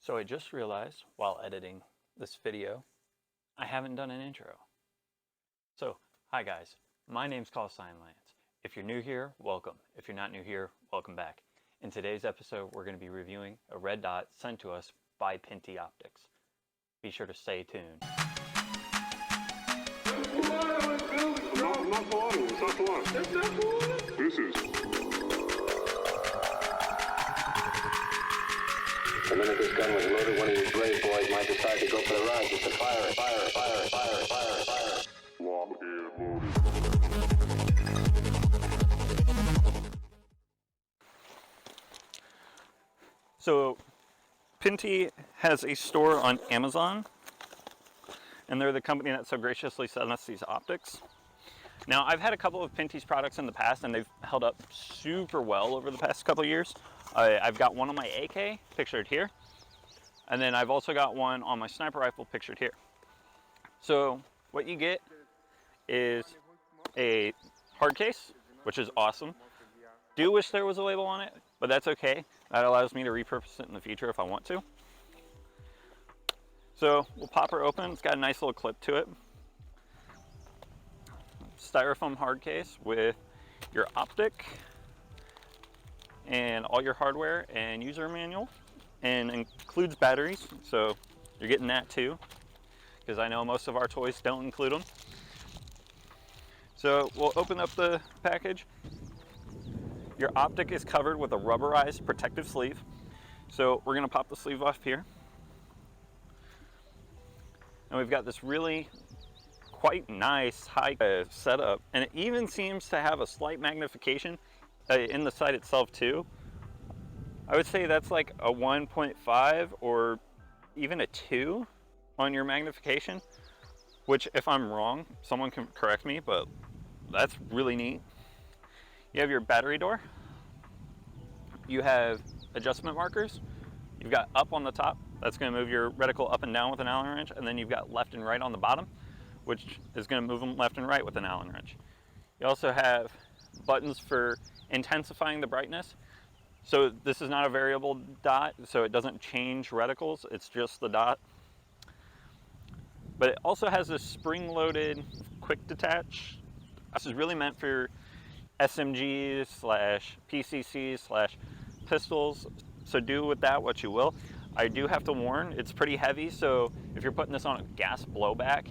So I just realized while editing this video, I haven't done an intro. So, hi guys, my name's Call Sign Lance. If you're new here, welcome. If you're not new here, welcome back. In today's episode, we're going to be reviewing a red dot sent to us by Pinty Optics. Be sure to stay tuned. This is. The minute this gun was loaded, one of you brave boys might decide to go for the ride just to fire it, fire it, fire it, fire it, fire it, fire it. Locked and loaded. So, Pinty has a store on Amazon, and they're the company that so graciously sent us these optics. Now, I've had a couple of Pinty's products in the past, and they've held up super well over the past couple of years. I've got one on my AK, pictured here, and then I've also got one on my sniper rifle, pictured here. So, what you get is a hard case, which is awesome. Do wish there was a label on it, but that's okay. That allows me to repurpose it in the future if I want to. So, we'll pop her open. It's got a nice little clip to it. Styrofoam hard case with your optic and all your hardware and user manual, and includes batteries, so you're getting that too, because I know most of our toys don't include them. So we'll open up the package. Your optic is covered with a rubberized protective sleeve, so we're going to pop the sleeve off here, and we've got this really quite nice high setup, and it even seems to have a slight magnification in the sight itself too. I would say that's like a 1.5 or even a 2 on your magnification, which if I'm wrong, someone can correct me, but that's really neat. You have your battery door. You have adjustment markers. You've got up on the top. That's going to move your reticle up and down with an Allen wrench, and then you've got left and right on the bottom, which is going to move them left and right with an Allen wrench. You also have buttons for intensifying the brightness. So this is not a variable dot, so it doesn't change reticles, it's just the dot. But it also has this spring-loaded quick detach. This is really meant for SMGs slash PCCs slash pistols, so do with that what you will. I do have to warn, it's pretty heavy, so if you're putting this on a gas blowback,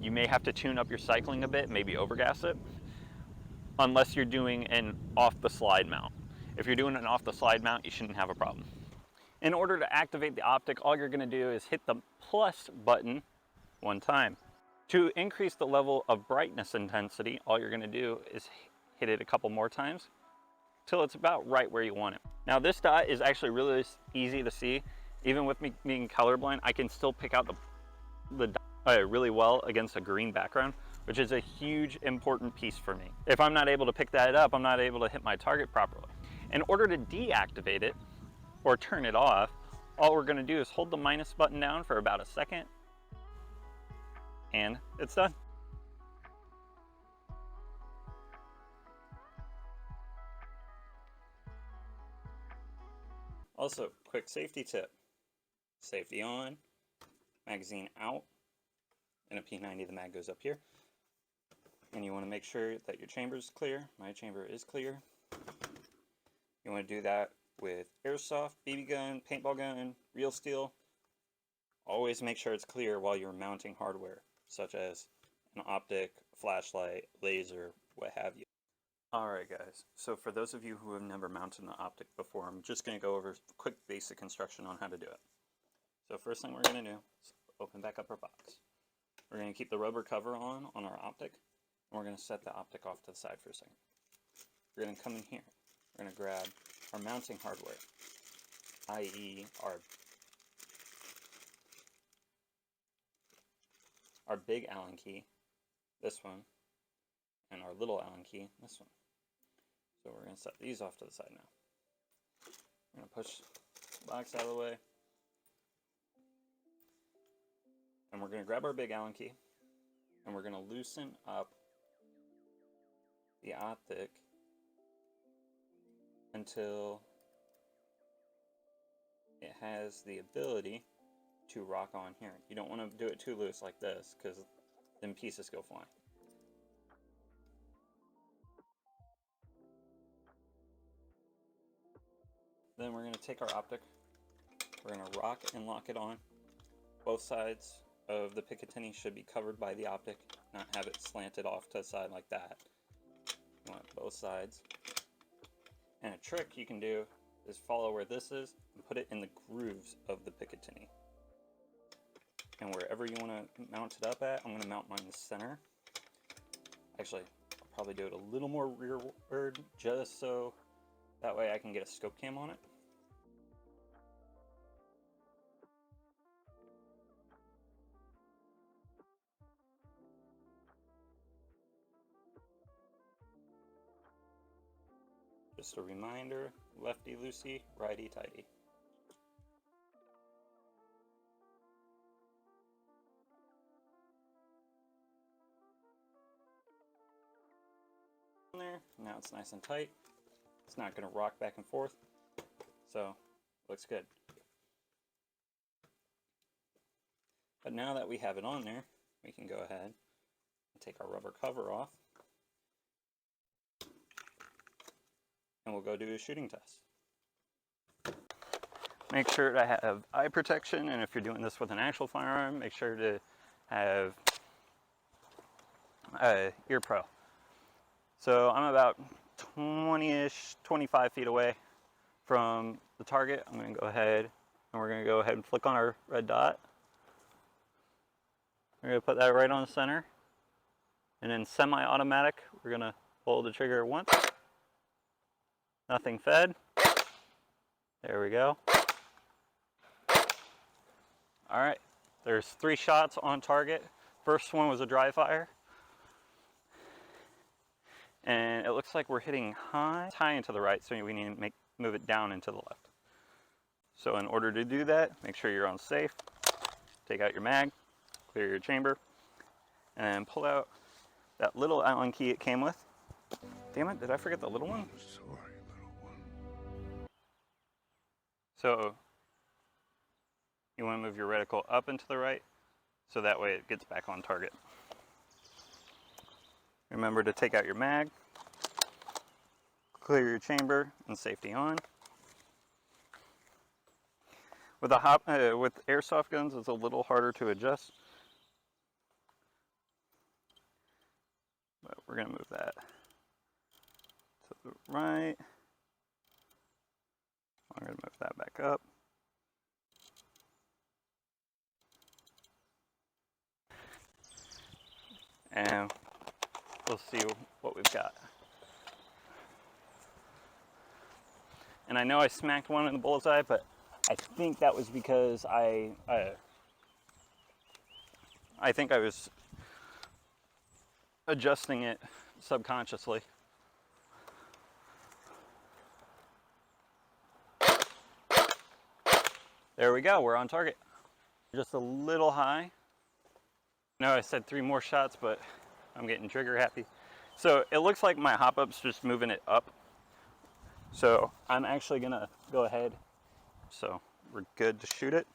you may have to tune up your cycling a bit, maybe overgas it, unless you're doing an off-the-slide mount. If you're doing an off-the-slide mount, you shouldn't have a problem. In order to activate the optic, all you're going to do is hit the plus button one time. To increase the level of brightness intensity, all you're going to do is hit it a couple more times till it's about right where you want it. Now this dot is actually really easy to see. Even with me being colorblind, I can still pick out the dot really well against a green background, which is a huge important piece for me. If I'm not able to pick that up, I'm not able to hit my target properly. In order to deactivate it or turn it off, all we're going to do is hold the minus button down for about a second, and it's done. Also, quick safety tip. Safety on, magazine out. In a P90, the mag goes up here. And you want to make sure that your chamber is clear. My chamber is clear. You want to do that with Airsoft, BB gun, paintball gun, real steel. Always make sure it's clear while you're mounting hardware, such as an optic, flashlight, laser, what have you. Alright guys, so for those of you who have never mounted an optic before, I'm just going to go over quick basic instruction on how to do it. So first thing we're going to do is open back up our box. We're going to keep the rubber cover on our optic, and we're going to set the optic off to the side for a second. We're going to come in here. We're going to grab our mounting hardware, i.e. our big Allen key, this one, and our little Allen key, this one. So we're going to set these off to the side now. We're going to push the box out of the way, and we're going to grab our big Allen key, and we're going to loosen up the optic until it has the ability to rock on here. You don't want to do it too loose like this, because then pieces go flying. Then we're going to take our optic, we're going to rock and lock it on. Both sides of the Picatinny should be covered by the optic, not have it slanted off to the side like that. You want both sides. And a trick you can do is follow where this is and put it in the grooves of the Picatinny. And wherever you want to mount it up at, I'm going to mount mine in the center. Actually, I'll probably do it a little more rearward, just so that way I can get a scope cam on it. Just a reminder, lefty loosey, righty tighty. There, now it's nice and tight. It's not going to rock back and forth, so looks good. But now that we have it on there, we can go ahead and take our rubber cover off, and we'll go do a shooting test. Make sure to have eye protection, and if you're doing this with an actual firearm, make sure to have ear pro. So I'm about 20-ish, 25 feet away from the target. I'm going to go ahead and we're going to go ahead and flick on our red dot. We're going to put that right on the center. And then semi-automatic, we're going to pull the trigger once. Nothing fed. There we go. All right, there's 3 shots on target. First one was a dry fire. And it looks like we're hitting high and to the right, so we need to move it down and to the left. So in order to do that, make sure you're on safe. Take out your mag, clear your chamber, and then pull out that little Allen key it came with. Damn it, did I forget the little one? Sorry, little one. So you want to move your reticle up and to the right, so that way it gets back on target. Remember to take out your mag, clear your chamber, and safety on. With with airsoft guns, it's a little harder to adjust, but we're going to move that to the right. I'm going to move that back up. And we'll see what we've got. And I know I smacked one in the bullseye, but I think that was because I think I was adjusting it subconsciously. There we go, we're on target. Just a little high. No, I said 3 more shots, but I'm getting trigger happy. So it looks like my hop-up's just moving it up. So I'm actually gonna go ahead. So we're good to shoot it.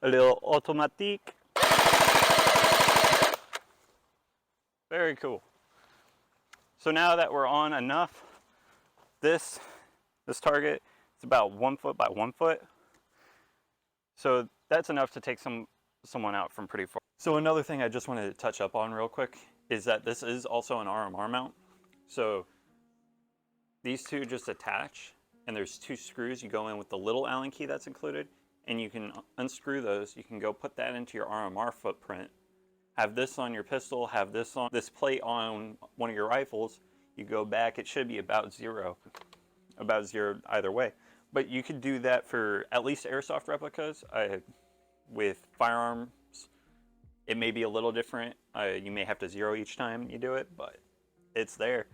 A little automatique. Very cool. So now that we're on enough, this target is about 1 foot by 1 foot. So that's enough to take someone out from pretty far. So another thing I just wanted to touch up on real quick is that this is also an RMR mount. So these two just attach, and there's 2 screws. You go in with the little Allen key that's included, and you can unscrew those. You can go put that into your RMR footprint. Have this on your pistol, have this on this plate on one of your rifles. You go back, it should be about zero either way. But you could do that for at least airsoft replicas. With firearms, it may be a little different. You may have to zero each time you do it, but it's there.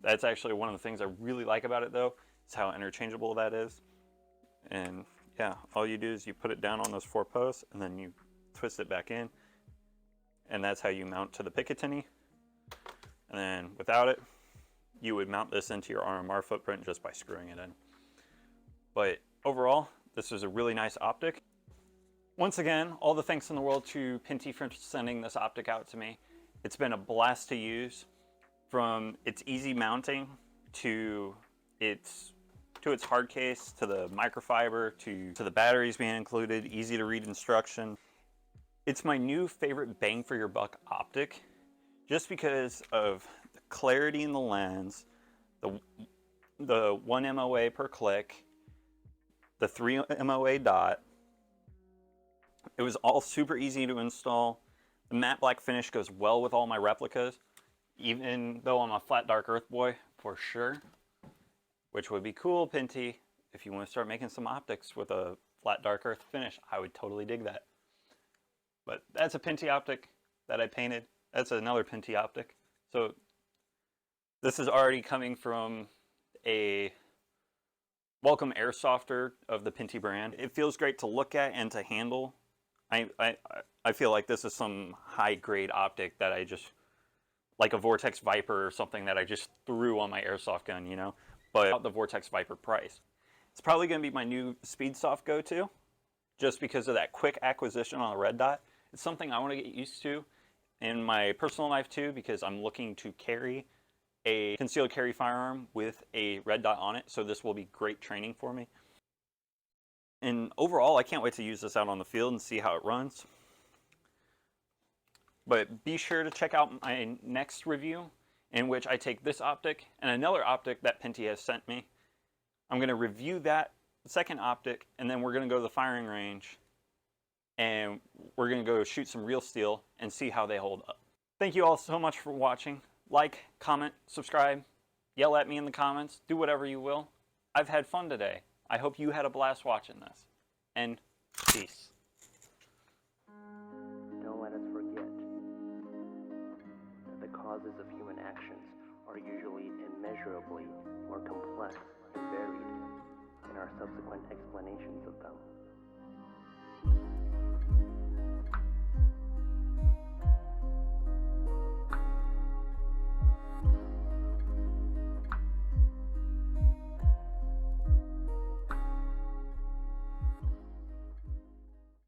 That's actually one of the things I really like about it though, is how interchangeable that is. And yeah, all you do is you put it down on those 4 posts and then you twist it back in. And that's how you mount to the Picatinny. And then without it, you would mount this into your RMR footprint just by screwing it in. But overall, this is a really nice optic. Once again, all the thanks in the world to Pinty for sending this optic out to me. It's been a blast to use, from its easy mounting to its hard case, to the microfiber, to the batteries being included, easy to read instruction. It's my new favorite bang for your buck optic, just because of the clarity in the lens, the 1 MOA per click, the 3 MOA dot. It was all super easy to install. The matte black finish goes well with all my replicas, even though I'm a flat dark earth boy for sure, which would be cool, Pinty. If you want to start making some optics with a flat dark earth finish, I would totally dig that. But that's a Pinty optic that I painted. That's another Pinty optic. So this is already coming from a welcome Airsofter of the Pinty brand. It feels great to look at and to handle. I feel like this is some high grade optic that I just, like a Vortex Viper or something that I just threw on my airsoft gun, you know, but the Vortex Viper price. It's probably going to be my new Speedsoft go-to, just because of that quick acquisition on the red dot. It's something I want to get used to in my personal life too, because I'm looking to carry a concealed carry firearm with a red dot on it, so this will be great training for me. And overall, I can't wait to use this out on the field and see how it runs. But be sure to check out my next review, in which I take this optic and another optic that Pinty has sent me. I'm going to review that second optic, and then we're going to go to the firing range and we're going to go shoot some real steel and see how they hold up. Thank you all so much for watching. Like, comment, subscribe, yell at me in the comments, do whatever you will. I've had fun today. I hope you had a blast watching this. And peace. Don't let us forget that the causes of human actions are usually immeasurably more complex and varied in our subsequent explanations of them.